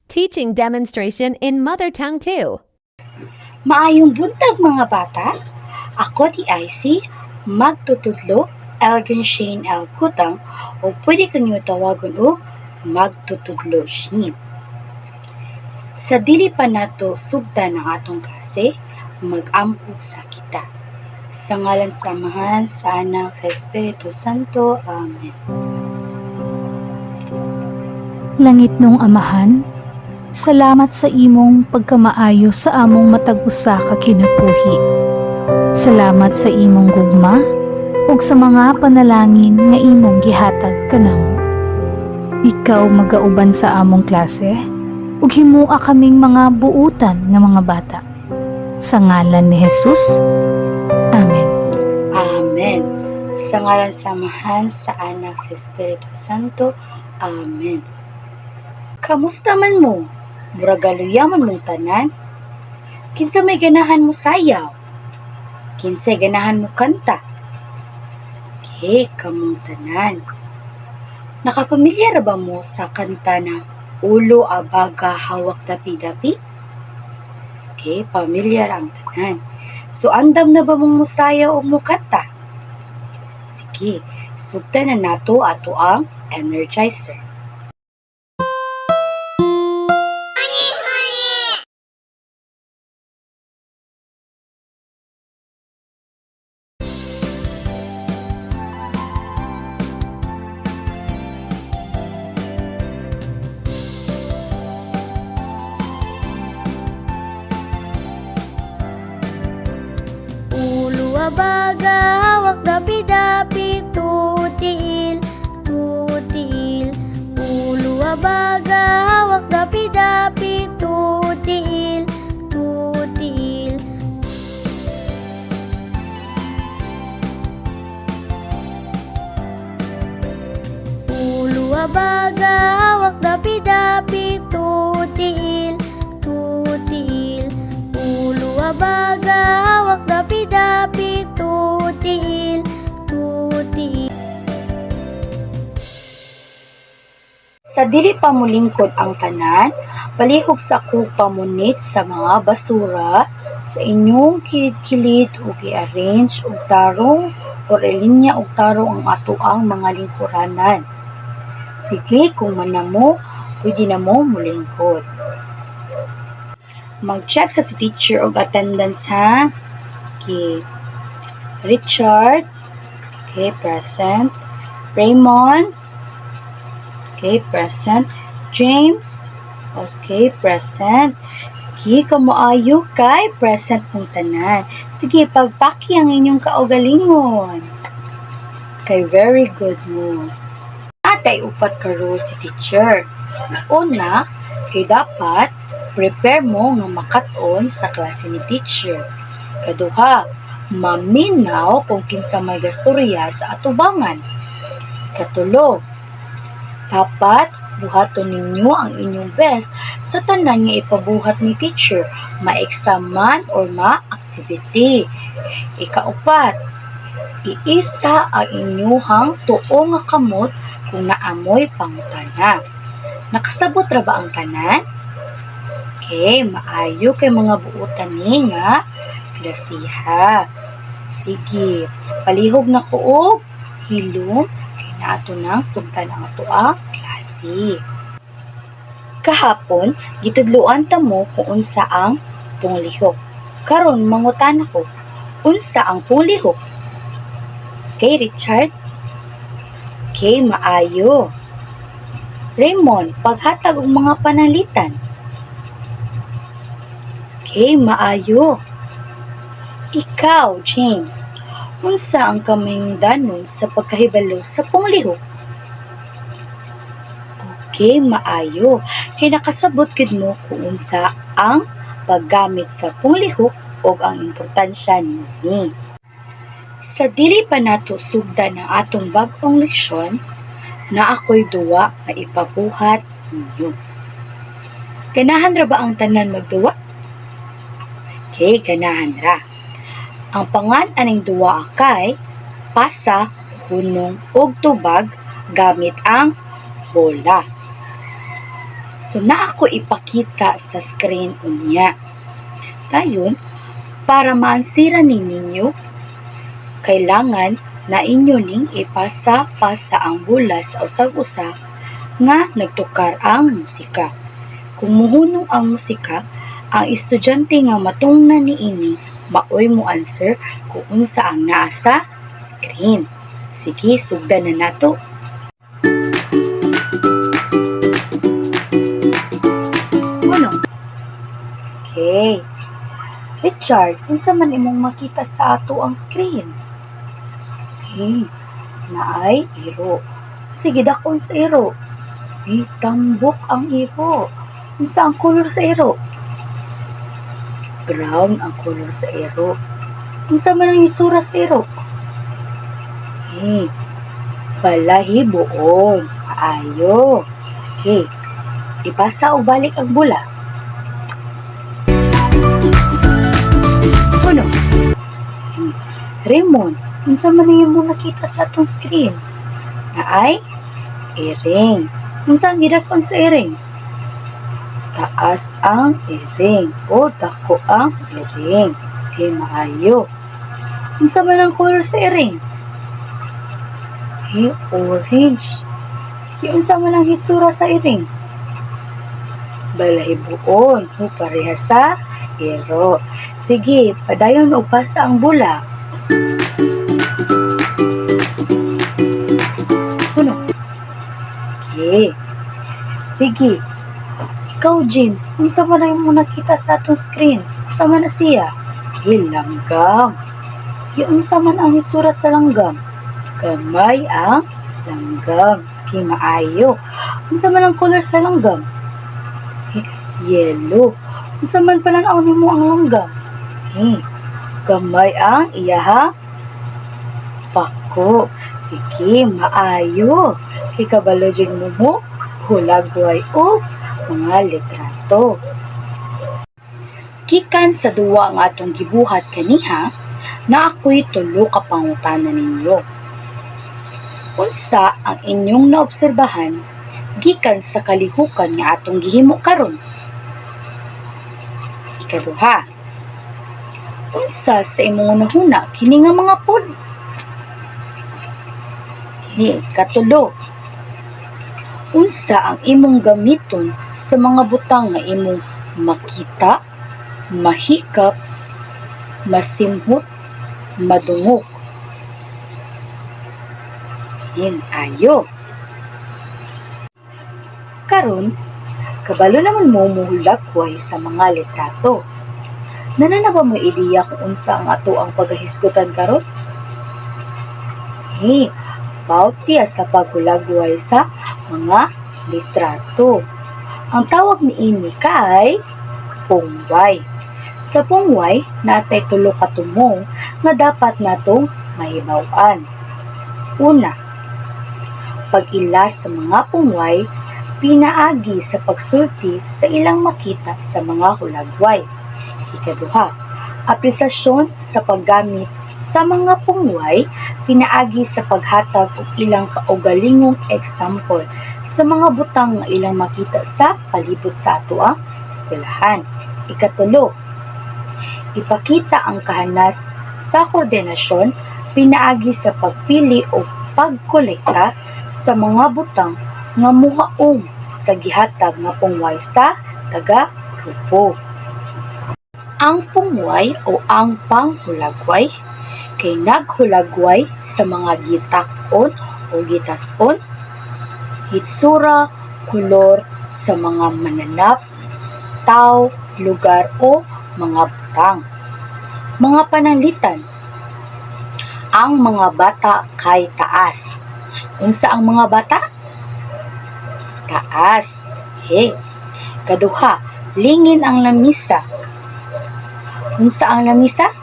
Teaching demonstration in Mother Tongue 2. Maayong buntag mga bata. Ako ti IC, magtutudlo, Elgin Shane L. Kutang, o pwede kanyo tawagon o magtutudlo Shane. Sa dili pa nato sugda ng atong klase, mag-ampo sa kita. Sa ngalan sa Amahan, sa Anak, sa Espiritu Santo. Amen. Langit nung Amahan, salamat sa imong pagkamaayo sa among matag usa ka kinabuhi. Salamat sa imong gugma ug sa mga panalangin nga imong gihatag kanamo. Ikaw magauban sa among klase ug himua kaming mga buutan nga mga bata. Sa ngalan ni Jesus. Amen. Amen. Sa ngalan sa Amahan, sa Anak, sa Espiritu Santo. Amen. Kamusta man mo? Muragaluyaman mong tanan? Kinsa may ganahan mo sayaw? Kinsay ganahan mo kanta? Okay, kamong tanan. Nakapamilyar ba mo sa kanta na Ulo Abaga Hawak Dapi-Dapi? Okay, pamilyar ang tanan. So, andam na ba mong musayaw o mukanta? Sige, sugtan na nato ato ang energizer. Ulo abaga, hawak dapi-dapi, tutil, tutil. Ulo abaga, hawak dapi-dapi, tutil, tutil. Ulo abaga, hawak dapi-dapi, tutil, tutil. Ulo abaga, hawak dapi-dapi, tutil, tutil. Sa dili pa mulingkod ang tanan, palihog sa pamunit sa mga basura sa inyong kilid-kilid ug i-arrange og tarong o relinya og tarong ang atoang mga lingkuranan. Sige, kung manamo, pwede na mo mulingkod. Mag-check sa si teacher og attendance ha. Okay. Richard, okay, present. Raymond, okay, present. James, okay, present. Sige, kamaayo kay present mong tanan. Sige, pagpaki ang inyong kaugalingon. Okay, very good mo. Atay upat karo si teacher. Una, kay dapat prepare mo nga makat-on sa klase ni teacher. Kaduha, maminaw kung kinsa may gastorya sa atubangan. Katulo, dapat buhaton ninyo ang inyong best sa tanan nga ipabuhat ni teacher, ma-exam man or ma-activity. Ikaupat, iisa ang inyuhang tuo nga kamot kung naamoy pangutana. Nakasabot ra ba ang tanan? Okay, maayo kay mga buutan ni nga klasiha. Sige, palihog na ko og hilom kay naato nang sugdan ang ato ang klase. Kahapon, gitudloan ta mo kung unsa ang punglihok. Karon mangutan ako, unsa ang punglihok? Okay, Richard? Okay, maayo. Raymond, paghatag og mga panalitan. Okay, maayo. Ikaw, James, unsa ang kamahingdanon sa pagkahibalo sa punglihok? Okay, maayo. Kay nakasabot gid mo kung unsa ang paggamit sa punglihok ug ang importansya niini. Sa dili pa nato sugdan ang atong bag-ong leksyon, na ako'y duwa nga ipabuhat ninyo. Ganahan ra ba ang tanan magduwa? Okay, ganahan ra. Ang pangan aning duwa kay pasa, hunong ug tubag gamit ang bola. So, na ako ipakita sa screen unya. Dayon, para maansira ninyo, kailangan na inyo ning ipasa-pasa ang bula sa usag-usa nga nagtukar ang musika. Kung muhunong ang musika, ang estudyante nga matungnan niini maoy mo answer kung unsa ang naa sa screen. Sige, sugdan na nato. Ano? Okay. Richard, unsa man imong makita sa ato ang screen? Okay. Naay iro. Sige, dakon sa iro. Tambok ang iro. Unsa ang color sa iro? Brown ang color sa iro. Unsa man ang itsura sa iro? Balahiboon. Ayo. Ipasa o balik ang bula. Uno. Raymond, unsa man ang imong nakita sa atong screen? Naay iring. Unsa ang gidakon sa iring? Taas ang iring o dako ang iring. Okay, maayo. Unsa man ang color sa iring? Orange. Okay, unsa man ang hitsura sa iring? Balahiboon o pareha sa iro. Sige, padayon o pasa ang bula. Puno. Okay. Sige. Ikaw, James, unsa man ang imong nakita sa atong screen? Unsa man na siya? Langgam. Sige, unsa man ang hitsura sa langgam? Gamay ang langgam. Sige, maayo. Unsa man ang color sa langgam? Yellow. Unsa man panan-aw nimo ang langgam? Gamay ang iyahang pako. Sige, maayo. Kabalo jud mo hulagway o mga litrato. Gikan sa duwa nga atong gibuhat kaniha, na ako'y tulo ka pangutana ninyo. Unsa ang inyong naobserbahan gikan sa kalihukan nga atong gihimo karon? Ikaduha. Unsa sa imong unahuna kini nga mga pod? Katulo. Unsa ang imong gamiton sa mga butang nga imong makita, mahikap, masimhot, madungog? Ayo. Karon, kabalo naman mo muhulagway sa mga litrato. Nanana ba mo ideya kung unsa ang ato ang paghisgutan karon? About siya sa paghulagway sa mga litrato. Ang tawag niini kay pungway. Sa pungway, natay tulo ka tumong nga dapat natong mahibaw-an. Una, pag-ilas sa mga pungway, pinaagi sa pagsulti sa ilang makita sa mga hulagway. Ikaduha, apresasyon sa paggamit sa mga pungway, pinaagi sa paghatag og ilang kaugalingong example sa mga butang nga ilang makita sa palibot sa ato ang eskwelahan. Ikatulo, ipakita ang kahanas sa koordinasyon, pinaagi sa pagpili o pagkolekta sa mga butang nga muhaong sa gihatag nga pungway sa taga-grupo. Ang pungway o ang panghulagway kay naghulagway sa mga gitak-on o gitas-on, hitsura, kulor sa mga mananap, tao, lugar o mga butang. Mga pananglitan. Ang mga bata kay taas. Unsa ang mga bata? Taas. Kaduha, lingin ang lamisa. Unsa ang lamisa?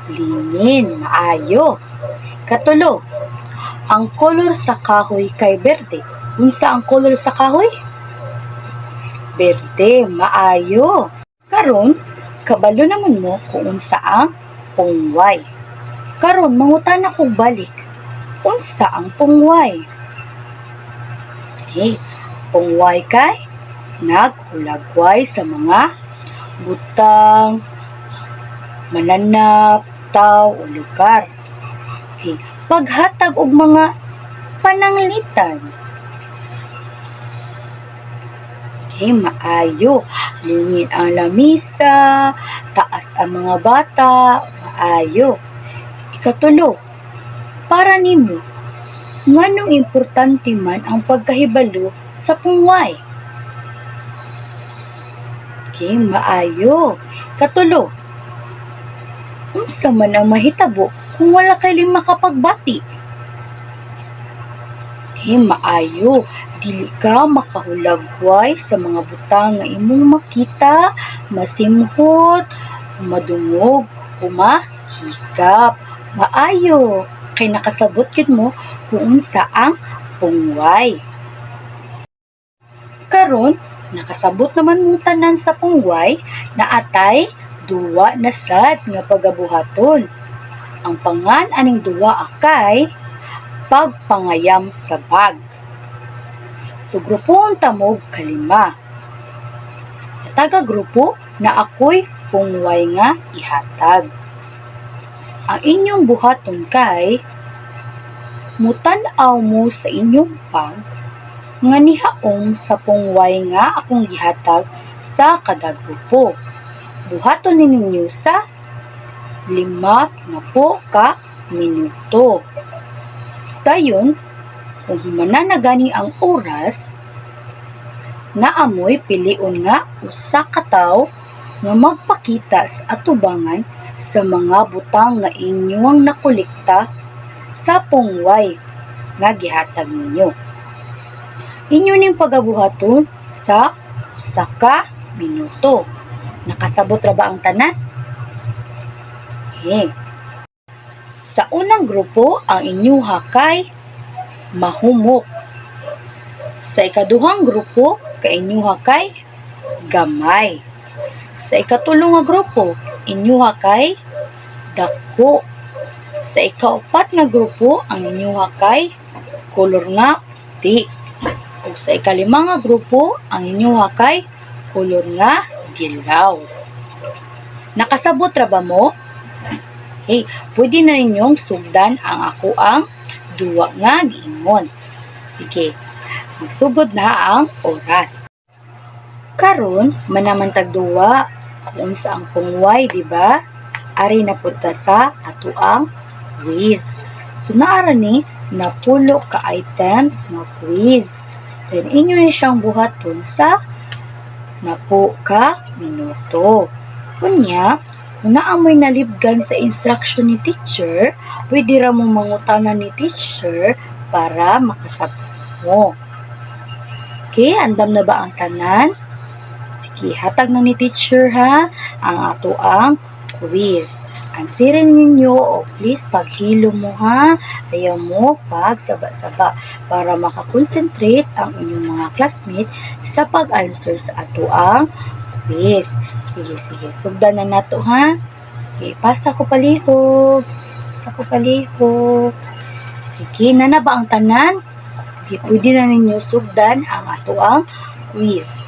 Lingin, maayo. Katulo, ang kolor sa kahoy kay berde. Unsa ang kolor sa kahoy? Berde, maayo. Karon, kabalo naman mo kung unsa ang pungway. Karon, mangutana kog balik. Unsa ang pungway? Pungway kay naghulagway sa mga butang, mananap, tao o lugar. Okay. Paghatag og mga pananglitan. Okay, maayo. Lingin ang lamisa, taas ang mga bata, maayo. Ikatulo, para nimo, nganong importante man ang pagkahibalo sa pungway? Okay, maayo. Katulo, unsa man ang mahitabo kung wala kay lima kapagbati? Okay, maayo. Dili ka makahulagway sa mga butang nga imong makita, masimhot, madungog, o mahikap. Maayo. Kay nakasabot gid mo kung unsa ang pungway. Karon, nakasabot naman mong tanan sa pungway na atay duwa na sad nga pagabuhaton. Ang pangan aning duwa akay pagpangayam sa bag. So grupong tamog kalima. Taga-grupo na ako'y pungway nga ihatag. Ang inyong buhaton kay mutan-aw mo sa inyong bag nga nihaom sa pungway nga akong gihatag sa kada grupo. Buhaton ninyo sa 5 na po ka minuto. Dayon, kung humana na gani ang oras, naamoy pilion nga usa ka tawo nga magpakita sa atubangan sa mga butang nga inyong nakolekta sa pungway nga gihatag ninyo. Inyo ning pagabuhaton sa 1 ka minuto. Nakasabot ra ba ang tanan? Okay. Sa unang grupo, ang inyuha kay mahumok. Sa ikaduhang grupo, kay inyuha kay gamay. Sa ikatulong nga grupo, inyuha kay dako. Sa ikaupat nga grupo, ang inyuha kay kolor nga puti. O sa ikalima nga grupo, ang inyuha kay kolor nga dilaw. Nakasabot ra ba mo? Hey, pwede na ninyong sugdan ang ako ang duwa nga giingon. Sige, magsugod na ang oras. Karon, manamantag duwa kung sa ang pungway, di ba? Ari na punta sa ato ang quiz. So, naara ni napulo ka items nga quiz. Then, inyo na siyang buhaton sa napo ka minuto. Kunya, kung naamoy nalibgan sa instruction ni teacher, pwede ra mo mangutanan ni teacher para makasabot mo. Okay, andam na ba ang tanan? Sige, hatag na ni teacher ha, ang ato ang quiz. Ansirin ninyo o please paghilo mo ha, ayaw mo pagsaba-saba para makakonsentrate ang inyong mga classmate sa pag-answer sa ato ang quiz. Sige, sugdan na nato ha. Okay, pasa ko palihog. Sige, na ba ang tanan? Sige, pwede na ninyo sugdan ang ato ang quiz.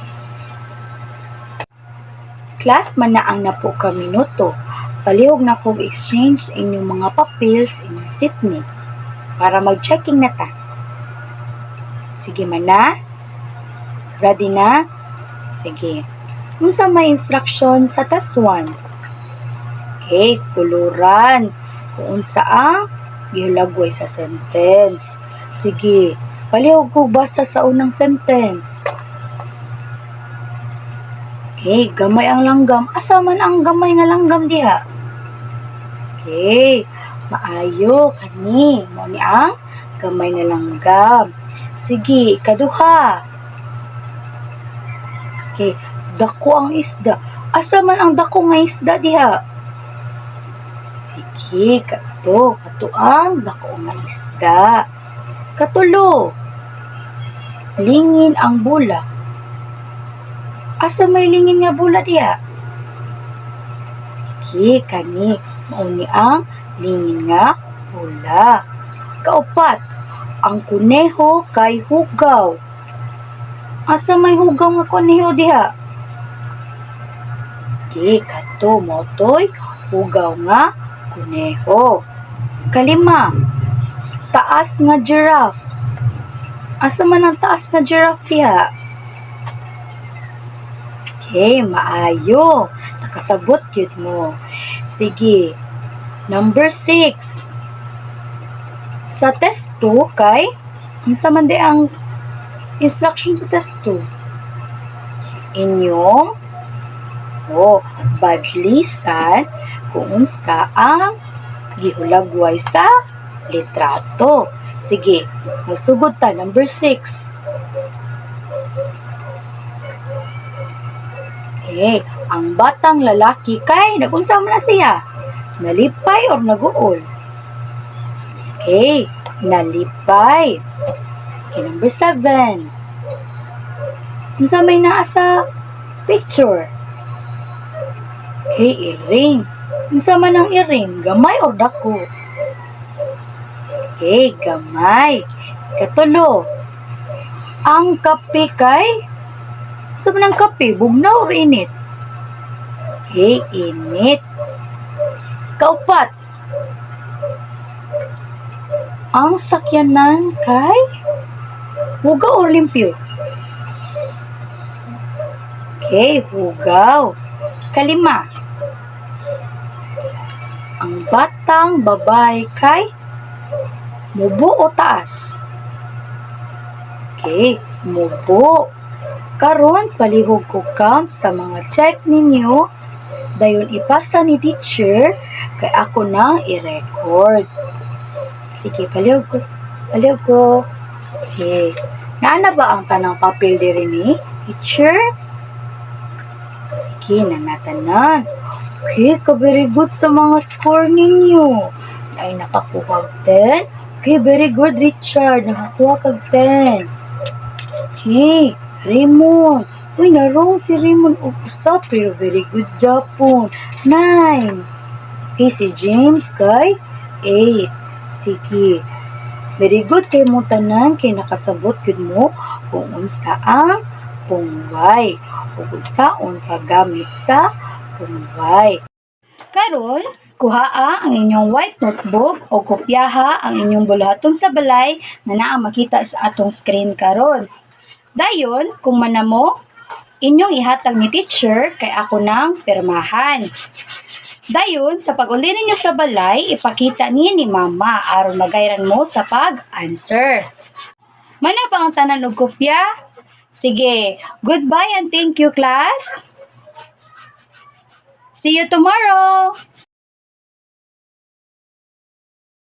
Class, man na ang napo ka minuto. Palihog na kong exchange inyong mga papels, inyong seatmate para mag-checking na ta. Sige man na? Ready na? Sige. Unsa may instruction sa task 1? Okay, kuluran. Kung unsa ang gihulagway sa sentence. Sige, palihog ko basa sa unang sentence. Okay, gamay ang langgam. Asa man ang gamay nga langgam diha? Okay, maayo kani. Mao ni ang gamay nga langgam. Sige, ikaduha. Okay, dako ang isda. Asa man ang dako nga isda diha? Sige, kato ang dako nga isda. Katulo, lingin ang bula. Asa may lingin nga bula diha? Sige, kani. Mao ni ang lingin nga bula. Kaupat, ang kuneho kay hugaw. Asa may hugaw nga kuneho diha? Okay, kato motoy hugaw nga kuneho. Kalima, taas nga giraffe. Asa man ang taas nga giraffe diha? Okay, maayo. Nakasabot yun mo. Sige. Number 6. Sa test 2, kay, unsa man di ang instruction sa test 2? Inyong badlisan kung unsa ang gihulagway sa litrato. Sige, magsugod ta. Number 6. Okay, ang batang lalaki kay nagunsa man na siya? Nalipay or naguol? Okay, nalipay. Okay, number 7. Unsa may naa sa picture? Okay, earring. Unsa man ang earring? Gamay or dako? Okay, gamay. Katulo. Ang kape kay? Unsa man ang kape? Bugnaw or init? Okay, init. Kaupat. Ang sakyanan kay? Hugaw or limpyo? Okay, hugaw. Kalima. Ang batang babae kay? Mubo o taas? Okay, mubo. Karon palihog ko count sa mga check ninyo. Dayon ipasa ni teacher kay ako nang i-record. Sige, palihog ko. Palihog ko. Okay. Naana ba ang tanang papel diri ni teacher? Sige, nanatanan. Okay, very good sa mga score ninyo. Ay nakakuha kag 10. Okay, very good, Richard. Nakakuha kag 10. Okay, Raymond. Uy, narong si Raymond usa pero very good job po. 9. Okay, si James kay 8. Sige. Very good kay mo tanan kay nakasabot gud mo kung unsa ang pungway. Ug unsaon kagamit sa pungway. Karon, kuhaa ang inyong white notebook o kopyaha ang inyong bulaton sa balay na naa makita sa atong screen karon. Dayon, kung manamo, inyong ihatag ni teacher kay ako nang pirmahan. Dayon, sa pag-uli ninyo sa balay, ipakita ni mama aron magayran mo sa pag-answer. Mana ba ang tanan og kopya? Sige, goodbye and thank you, class. See you tomorrow!